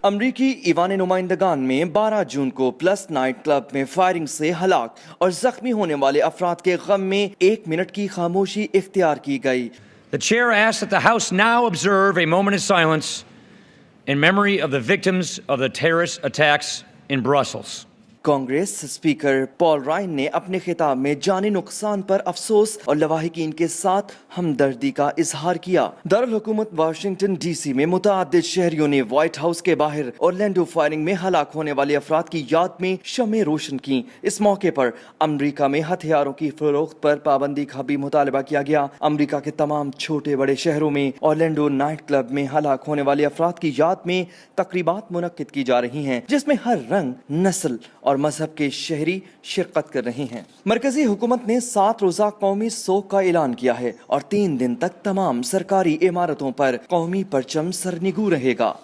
अमरीकी ईवान नुमाइंदगान में 12 जून को प्लस नाइट क्लब में फायरिंग से हलाक और जख्मी होने वाले अफराद के गम में 1 मिनट की खामोशी इख्तियार की गई। The chair asks that the House now observe a moment of silence in memory of the victims of the terrorist attacks in Brussels. Congress speaker Paul Ryan ने अपने खिताब में जानी नुकसान पर अफसोस और लवाहिकीन के साथ हमदर्दी का इजहार किया। दारुल हुकूमत वाशिंगटन डीसी में मुतअद्दिद शहरियों ने व्हाइट हाउस के बाहर ऑरलैंडो फायरिंग में हलाक होने वाले अफराद की याद में शम्में रोशन की। इस मौके पर अमरीका में हथियारों की फरोख्त पर पाबंदी का भी मुतालबा किया गया। अमरीका के तमाम छोटे बड़े शहरों में ऑरलैंडो नाइट क्लब में हलाक होने वाले अफराद की याद में तकरीबात मुनक्किद की जा रही हैं, जिसमें हर रंग, नस्ल और मजहब के शहरी शिरकत कर रहे हैं। मरकजी हुकूमत ने 7 रोजा कौमी सोग का ऐलान किया है और 3 दिन तक तमाम सरकारी इमारतों पर कौमी परचम सरनिगू रहेगा।